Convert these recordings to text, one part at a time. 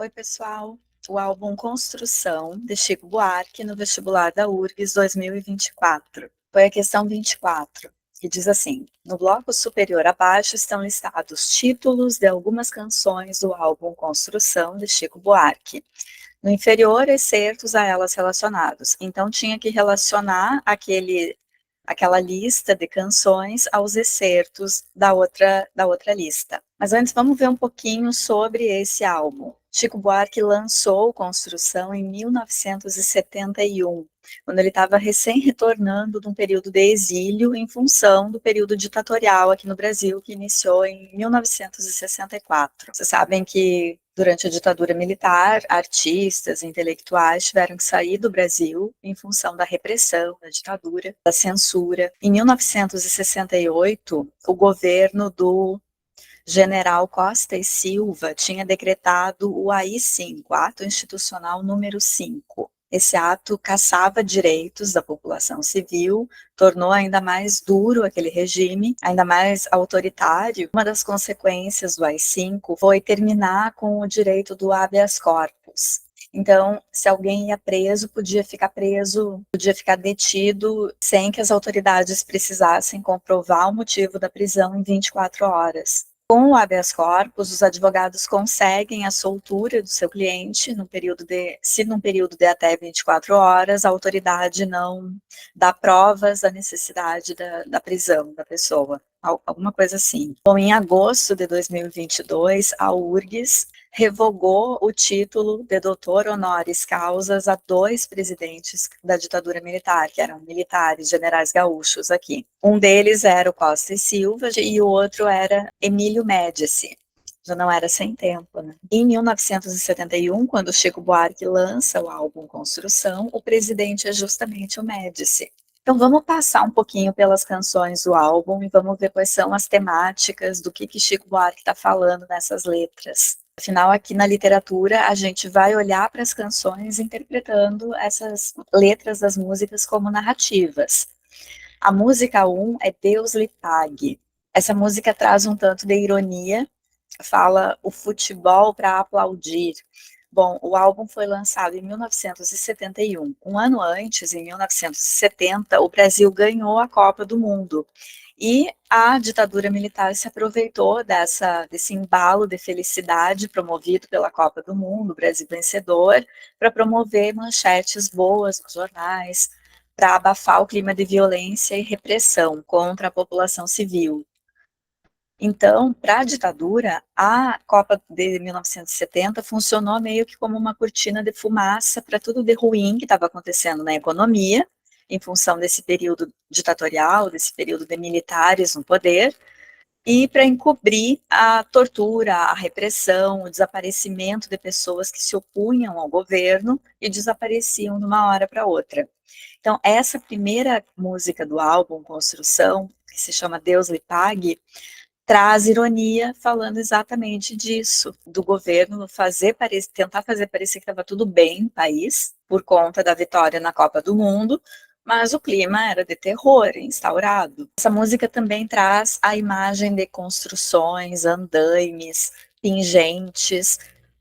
Oi, pessoal. O álbum Construção, de Chico Buarque, no vestibular da URGS 2024. Foi a questão 24, que diz assim: no bloco superior abaixo estão listados títulos de algumas canções do álbum Construção, de Chico Buarque. No inferior, excertos a elas relacionados. Então, tinha que relacionar aquela lista de canções aos excertos da outra lista. Mas antes, vamos ver um pouquinho sobre esse álbum. Chico Buarque lançou Construção em 1971, quando ele estava recém-retornando de um período de exílio em função do período ditatorial aqui no Brasil, que iniciou em 1964. Vocês sabem que durante a ditadura militar, artistas, intelectuais tiveram que sair do Brasil em função da repressão, da ditadura, da censura. Em 1968, o governo do General Costa e Silva tinha decretado o AI-5, Ato Institucional número 5. Esse ato cassava direitos da população civil, tornou ainda mais duro aquele regime, ainda mais autoritário. Uma das consequências do AI-5 foi terminar com o direito do habeas corpus. Então, se alguém ia preso, podia ficar detido sem que as autoridades precisassem comprovar o motivo da prisão em 24 horas. Com o habeas corpus, os advogados conseguem a soltura do seu cliente se num período de até 24 horas, a autoridade não dá provas da necessidade da prisão da pessoa, alguma coisa assim. Bom, em agosto de 2022, a URGS revogou o título de doutor honoris causas a 2 presidentes da ditadura militar, que eram militares, generais gaúchos aqui. Um deles era o Costa e Silva e o outro era Emílio Médici. Já não era sem tempo, né? Em 1971, quando Chico Buarque lança o álbum Construção, o presidente é justamente o Médici. Então vamos passar um pouquinho pelas canções do álbum e vamos ver quais são as temáticas do que Chico Buarque está falando nessas letras. Afinal, aqui na literatura, a gente vai olhar para as canções interpretando essas letras das músicas como narrativas. A música 1 é Deus lhe pague. Essa música traz um tanto de ironia, fala o futebol para aplaudir. Bom, o álbum foi lançado em 1971. Um ano antes, em 1970, o Brasil ganhou a Copa do Mundo. E a ditadura militar se aproveitou desse embalo de felicidade promovido pela Copa do Mundo, Brasil vencedor, para promover manchetes boas nos jornais, para abafar o clima de violência e repressão contra a população civil. Então, para a ditadura, a Copa de 1970 funcionou meio que como uma cortina de fumaça para tudo de ruim que estava acontecendo na economia, em função desse período ditatorial, desse período de militares no poder, e para encobrir a tortura, a repressão, o desaparecimento de pessoas que se opunham ao governo e desapareciam de uma hora para outra. Então, essa primeira música do álbum, Construção, que se chama Deus lhe pague, traz ironia falando exatamente disso, do governo tentar fazer parecer que estava tudo bem no país, por conta da vitória na Copa do Mundo, mas o clima era de terror instaurado. Essa música também traz a imagem de construções, andaimes, pingentes,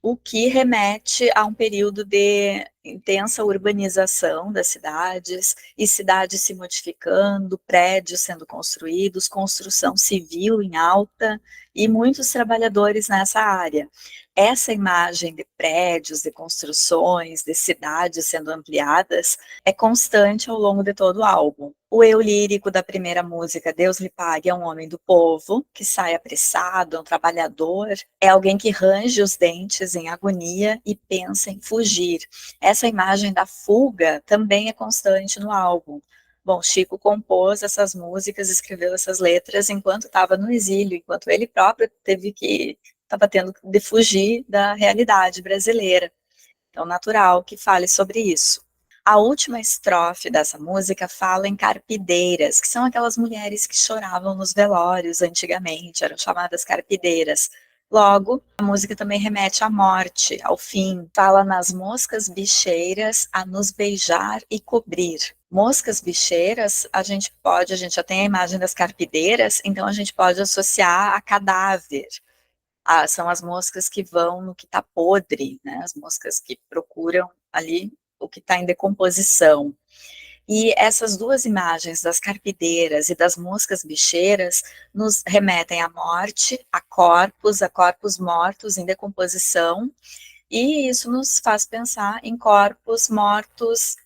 o que remete a um período de intensa urbanização das cidades, e cidades se modificando, prédios sendo construídos, construção civil em alta, e muitos trabalhadores nessa área. Essa imagem de prédios, de construções, de cidades sendo ampliadas, é constante ao longo de todo o álbum. O eu lírico da primeira música, Deus lhe pague, é um homem do povo, que sai apressado, é um trabalhador, é alguém que range os dentes em agonia e pensa em fugir. Essa imagem da fuga também é constante no álbum. Bom, Chico compôs essas músicas, escreveu essas letras enquanto estava no exílio, enquanto ele próprio estava tendo de fugir da realidade brasileira. Então, natural que fale sobre isso. A última estrofe dessa música fala em carpideiras, que são aquelas mulheres que choravam nos velórios antigamente, eram chamadas carpideiras. Logo, a música também remete à morte, ao fim. Fala nas moscas bicheiras a nos beijar e cobrir. Moscas bicheiras, a gente já tem a imagem das carpideiras, então a gente pode associar a cadáver. São as moscas que vão no que está podre, né? As moscas que procuram ali o que está em decomposição. E essas duas imagens das carpideiras e das moscas bicheiras nos remetem à morte, a corpos mortos em decomposição, e isso nos faz pensar em corpos mortos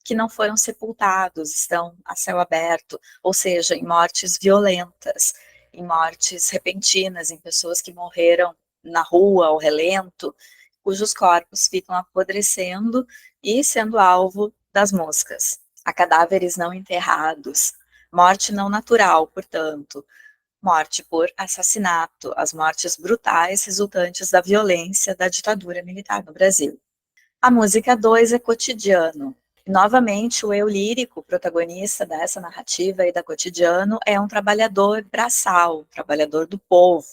que não foram sepultados, estão a céu aberto, ou seja, em mortes violentas, em mortes repentinas, em pessoas que morreram na rua, ao relento, cujos corpos ficam apodrecendo e sendo alvo das moscas. A cadáveres não enterrados, morte não natural, portanto, morte por assassinato, as mortes brutais resultantes da violência da ditadura militar no Brasil. A música 2 é Cotidiano. Novamente, o eu lírico, protagonista dessa narrativa e da Cotidiano, é um trabalhador braçal, trabalhador do povo,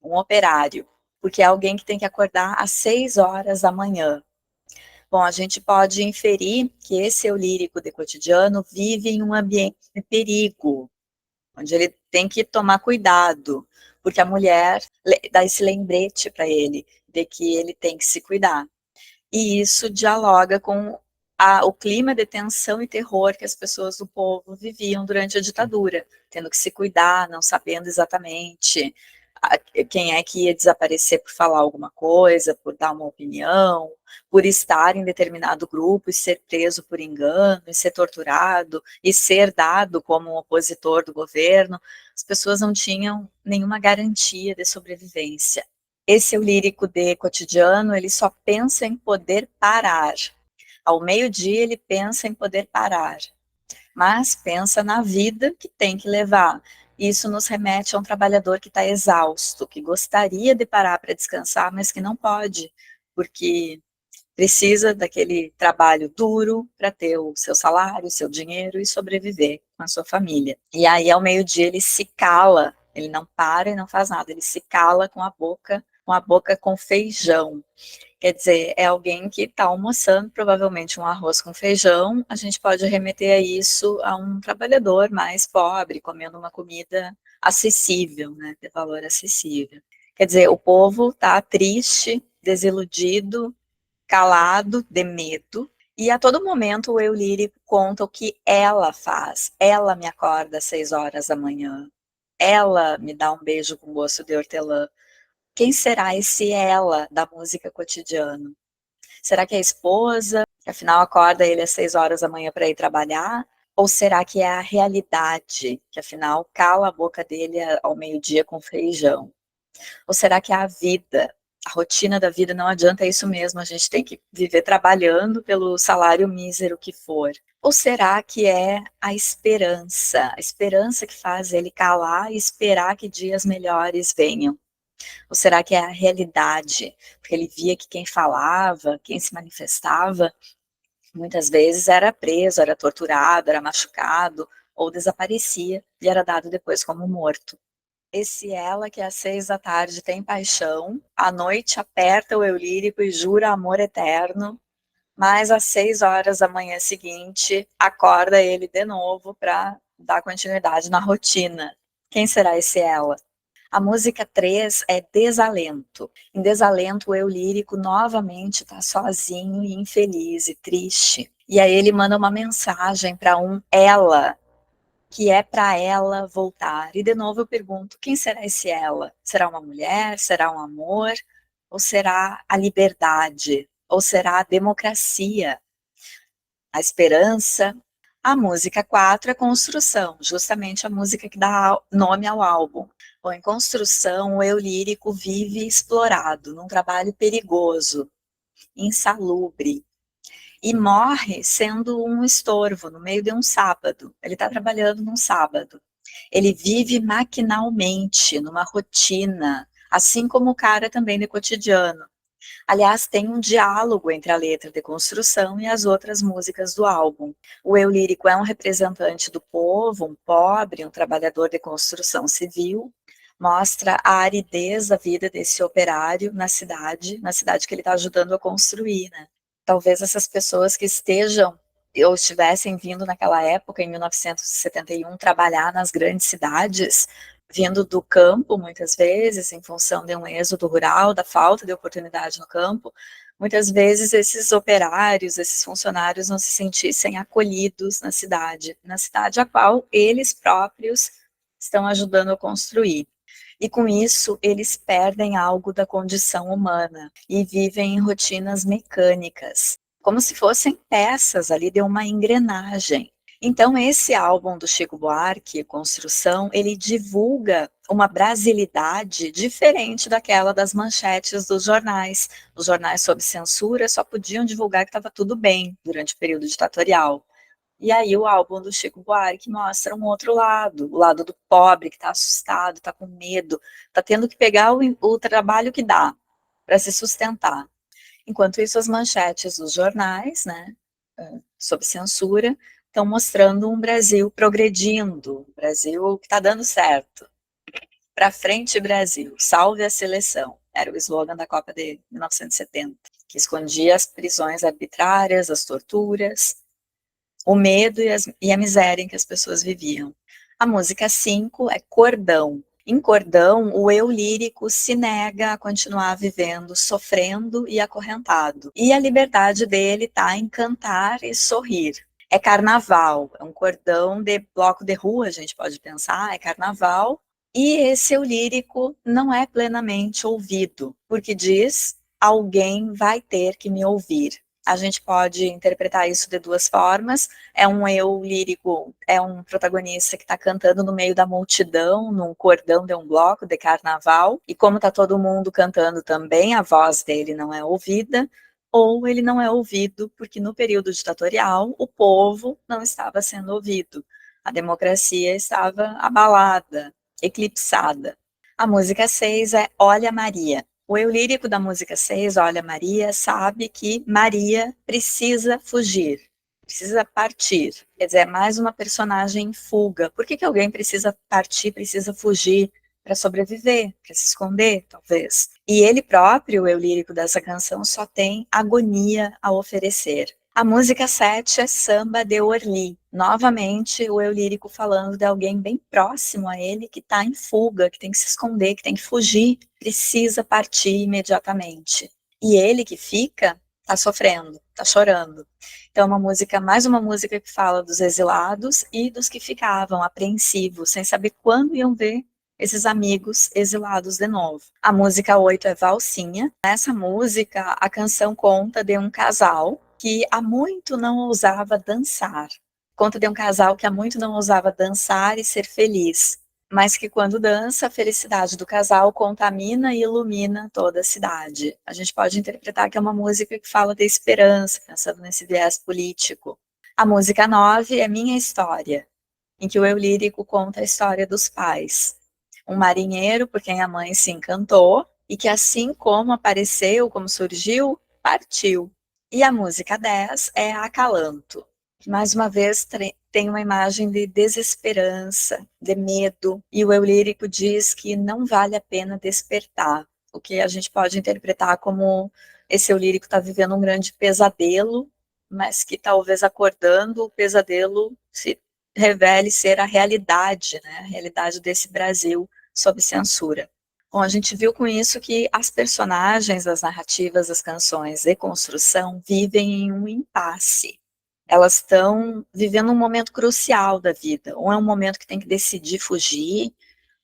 um operário, porque é alguém que tem que acordar às 6 horas da manhã. Bom, a gente pode inferir que esse eu lírico de Cotidiano vive em um ambiente de perigo, onde ele tem que tomar cuidado, porque a mulher dá esse lembrete para ele de que ele tem que se cuidar. E isso dialoga com o clima de tensão e terror que as pessoas do povo viviam durante a ditadura, tendo que se cuidar, não sabendo exatamente quem é que ia desaparecer por falar alguma coisa, por dar uma opinião, por estar em determinado grupo e ser preso por engano, e ser torturado, e ser dado como um opositor do governo. As pessoas não tinham nenhuma garantia de sobrevivência. Esse é o lírico de Cotidiano, ele só pensa em poder parar. Ao meio-dia ele pensa em poder parar, mas pensa na vida que tem que levar. Isso nos remete a um trabalhador que está exausto, que gostaria de parar para descansar, mas que não pode, porque precisa daquele trabalho duro para ter o seu salário, o seu dinheiro e sobreviver com a sua família. E aí, ao meio-dia, ele se cala, ele não para e não faz nada, ele se cala com a boca com feijão. Quer dizer, é alguém que está almoçando, provavelmente um arroz com feijão, a gente pode remeter a isso a um trabalhador mais pobre, comendo uma comida acessível, né, de valor acessível. Quer dizer, o povo está triste, desiludido, calado, de medo, e a todo momento o eu lírico conta o que ela faz. Ela me acorda às 6 horas da manhã, ela me dá um beijo com gosto de hortelã. Quem será esse ela da música Cotidiano? Será que é a esposa, que afinal acorda ele às 6 horas da manhã para ir trabalhar? Ou será que é a realidade, que afinal cala a boca dele ao meio-dia com feijão? Ou será que é a vida? A rotina da vida não adianta, é isso mesmo, a gente tem que viver trabalhando pelo salário mísero que for. Ou será que é a esperança que faz ele calar e esperar que dias melhores venham? Ou será que é a realidade? Porque ele via que quem falava, quem se manifestava, muitas vezes era preso, era torturado, era machucado, ou desaparecia e era dado depois como morto. Esse ela que às 6 da tarde tem paixão, à noite aperta o eu lírico e jura amor eterno, mas às 6 horas da manhã seguinte acorda ele de novo para dar continuidade na rotina. Quem será esse ela? A música 3 é Desalento. Em Desalento, o eu lírico novamente está sozinho e infeliz e triste. E aí ele manda uma mensagem para um ela, que é para ela voltar. E de novo eu pergunto, quem será esse ela? Será uma mulher? Será um amor? Ou será a liberdade? Ou será a democracia? A esperança? A música 4 é Construção, justamente a música que dá nome ao álbum. Bom, em Construção, o eu lírico vive explorado, num trabalho perigoso, insalubre, e morre sendo um estorvo no meio de um sábado. Ele está trabalhando num sábado. Ele vive maquinalmente, numa rotina, assim como o cara também de Cotidiano. Aliás, tem um diálogo entre a letra de Construção e as outras músicas do álbum. O eu lírico é um representante do povo, um pobre, um trabalhador de construção civil, mostra a aridez da vida desse operário na cidade que ele está ajudando a construir, né? Talvez essas pessoas que estejam ou estivessem vindo naquela época, em 1971, trabalhar nas grandes cidades, vindo do campo, muitas vezes, em função de um êxodo rural, da falta de oportunidade no campo, muitas vezes esses operários, esses funcionários não se sentissem acolhidos na cidade a qual eles próprios estão ajudando a construir. E com isso, eles perdem algo da condição humana e vivem em rotinas mecânicas, como se fossem peças ali de uma engrenagem. Então, esse álbum do Chico Buarque, Construção, ele divulga uma brasilidade diferente daquela das manchetes dos jornais. Os jornais sob censura só podiam divulgar que estava tudo bem durante o período ditatorial. E aí o álbum do Chico Buarque mostra um outro lado, o lado do pobre que está assustado, está com medo, está tendo que pegar o trabalho que dá para se sustentar. Enquanto isso, as manchetes dos jornais, né, sob censura, estão mostrando um Brasil progredindo, um Brasil que está dando certo. Para frente, Brasil, salve a seleção. Era o slogan da Copa de 1970, que escondia as prisões arbitrárias, as torturas, o medo e a miséria em que as pessoas viviam. A música 5 é Cordão. Em Cordão, o eu lírico se nega a continuar vivendo, sofrendo e acorrentado. E a liberdade dele está em cantar e sorrir. É carnaval, é um cordão de bloco de rua, a gente pode pensar, é carnaval. E esse eu lírico não é plenamente ouvido, porque diz: alguém vai ter que me ouvir. A gente pode interpretar isso de duas formas. É um eu lírico, é um protagonista que está cantando no meio da multidão, num cordão de um bloco de carnaval, e como está todo mundo cantando também, a voz dele não é ouvida, ou ele não é ouvido porque no período ditatorial o povo não estava sendo ouvido, a democracia estava abalada, eclipsada. A música 6 é Olha Maria. O eu lírico da música 6, Olha Maria, sabe que Maria precisa fugir, precisa partir. Quer dizer, é mais uma personagem em fuga. Por que alguém precisa partir, precisa fugir? Para sobreviver, para se esconder, talvez. E ele próprio, o eu lírico dessa canção, só tem agonia a oferecer. A música 7 é Samba de Orly. Novamente, o eu lírico falando de alguém bem próximo a ele que está em fuga, que tem que se esconder, que tem que fugir, precisa partir imediatamente. E ele que fica, está sofrendo, está chorando. Então, mais uma música que fala dos exilados e dos que ficavam apreensivos, sem saber quando iam ver esses amigos exilados de novo. A música 8 é Valsinha. Nessa música, a canção conta de um casal que há muito não ousava dançar. Conta de um casal que há muito não ousava dançar e ser feliz, mas que quando dança, a felicidade do casal contamina e ilumina toda a cidade. A gente pode interpretar que é uma música que fala de esperança, pensando nesse viés político. A música 9 é Minha História, em que o eu lírico conta a história dos pais. Um marinheiro por quem a mãe se encantou e que assim como apareceu, como surgiu, partiu. E a música 10 é Acalanto, que mais uma vez tem uma imagem de desesperança, de medo, e o eu lírico diz que não vale a pena despertar, o que a gente pode interpretar como esse eu lírico está vivendo um grande pesadelo, mas que talvez acordando o pesadelo se revele ser a realidade, né, a realidade desse Brasil sob censura. Bom, a gente viu com isso que as personagens das narrativas das canções de construção vivem em um impasse. Elas estão vivendo um momento crucial da vida, ou é um momento que tem que decidir fugir,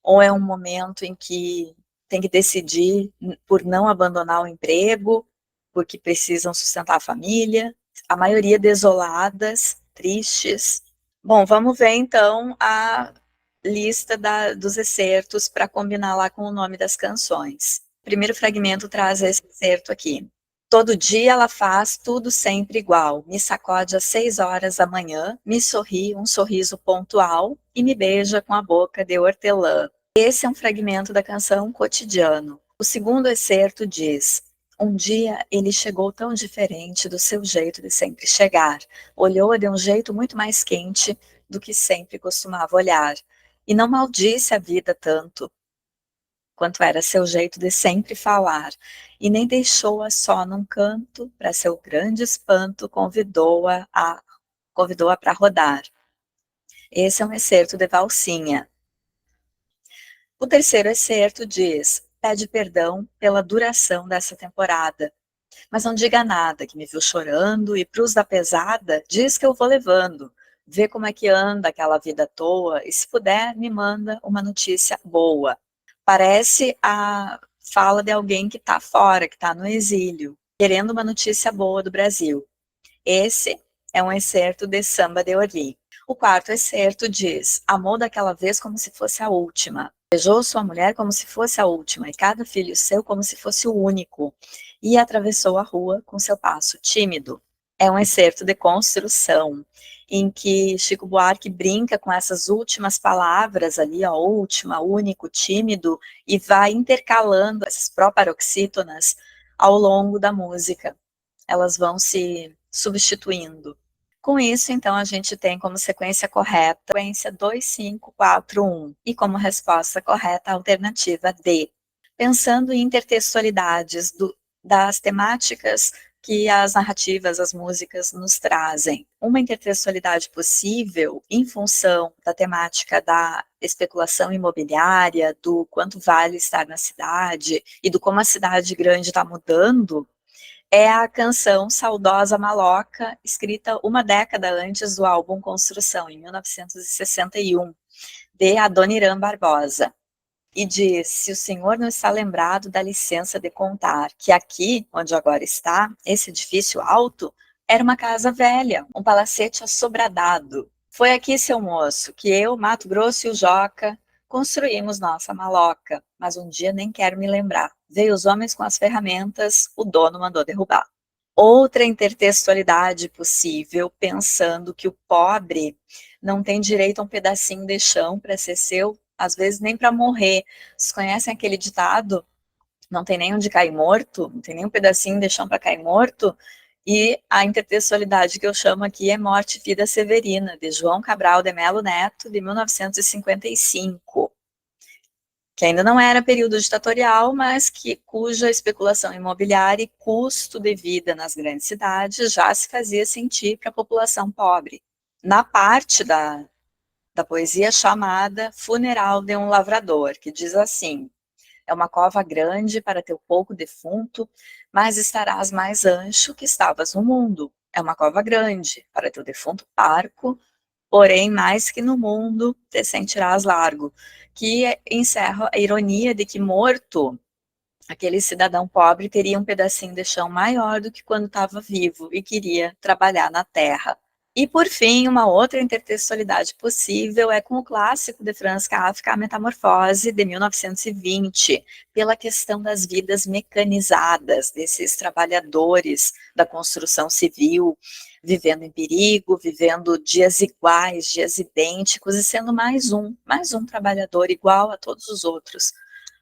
ou é um momento em que tem que decidir por não abandonar o emprego, porque precisam sustentar a família, a maioria desoladas, tristes. Bom, vamos ver então a lista dos excertos para combinar lá com o nome das canções. O primeiro fragmento traz esse excerto aqui. Todo dia ela faz tudo sempre igual, me sacode às 6 horas da manhã, me sorri um sorriso pontual e me beija com a boca de hortelã. Esse é um fragmento da canção Cotidiano. O segundo excerto diz: um dia ele chegou tão diferente do seu jeito de sempre chegar, olhou de um jeito muito mais quente do que sempre costumava olhar, e não maldisse a vida tanto quanto era seu jeito de sempre falar, e nem deixou-a só num canto, para seu grande espanto, convidou-a para rodar. Esse é um excerto de Valsinha. O terceiro excerto diz: pede perdão pela duração dessa temporada, mas não diga nada, que me viu chorando, e pros da pesada, diz que eu vou levando. Vê como é que anda aquela vida à toa, e se puder, me manda uma notícia boa. Parece a fala de alguém que está fora, que está no exílio, querendo uma notícia boa do Brasil. Esse é um excerto de Samba de Orly. O quarto excerto diz: amou daquela vez como se fosse a última. Beijou sua mulher como se fosse a última, e cada filho seu como se fosse o único. E atravessou a rua com seu passo tímido. É um excerto de construção, em que Chico Buarque brinca com essas últimas palavras ali, ó, última, único, tímido, e vai intercalando essas proparoxítonas ao longo da música. Elas vão se substituindo. Com isso, então, a gente tem como sequência correta a sequência 2, 5, 4, 1, e como resposta correta a alternativa D. Pensando em intertextualidades das temáticas que as narrativas, as músicas nos trazem. Uma intertextualidade possível em função da temática da especulação imobiliária, do quanto vale estar na cidade e do como a cidade grande está mudando, é a canção Saudosa Maloca, escrita uma década antes do álbum Construção, em 1961, de Adoniran Barbosa. E diz: se o senhor não está lembrado, dá licença de contar que aqui, onde agora está, esse edifício alto, era uma casa velha, um palacete assobradado. Foi aqui, seu moço, que eu, Mato Grosso e o Joca construímos nossa maloca, mas um dia nem quero me lembrar. Veio os homens com as ferramentas, o dono mandou derrubar. Outra intertextualidade possível, pensando que o pobre não tem direito a um pedacinho de chão para ser seu, às vezes nem para morrer. Vocês conhecem aquele ditado? Não tem nem onde cair morto, não tem nem um pedacinho de chão para cair morto. E a intertextualidade que eu chamo aqui é Morte e Vida Severina, de João Cabral de Melo Neto, de 1955, que ainda não era período ditatorial, mas cuja especulação imobiliária e custo de vida nas grandes cidades já se fazia sentir para a população pobre. Na parte da poesia chamada Funeral de um Lavrador, que diz assim: é uma cova grande para teu pouco defunto, mas estarás mais ancho que estavas no mundo. É uma cova grande para teu defunto parco, porém mais que no mundo te sentirás largo, que encerra a ironia de que morto, aquele cidadão pobre teria um pedacinho de chão maior do que quando estava vivo e queria trabalhar na terra. E, por fim, uma outra intertextualidade possível é com o clássico de Franz Kafka, A Metamorfose, de 1920, pela questão das vidas mecanizadas, desses trabalhadores da construção civil, vivendo em perigo, vivendo dias iguais, dias idênticos, e sendo mais um trabalhador igual a todos os outros,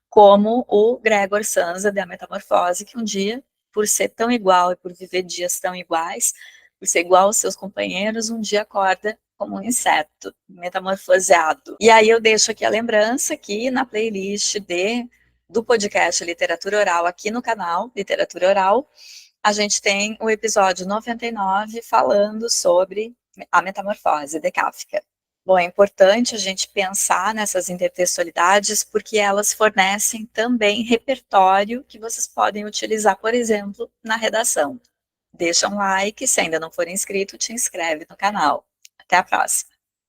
como o Gregor Samsa de A Metamorfose, que um dia, por ser tão igual e por viver dias tão iguais, por ser igual aos seus companheiros, um dia acorda como um inseto, metamorfoseado. E aí eu deixo aqui a lembrança aqui na playlist do podcast Literatura Oral aqui no canal Literatura Oral. A gente tem o episódio 99 falando sobre a metamorfose de Kafka. Bom, é importante a gente pensar nessas intertextualidades porque elas fornecem também repertório que vocês podem utilizar, por exemplo, na redação. Deixa um like, se ainda não for inscrito, te inscreve no canal. Até a próxima!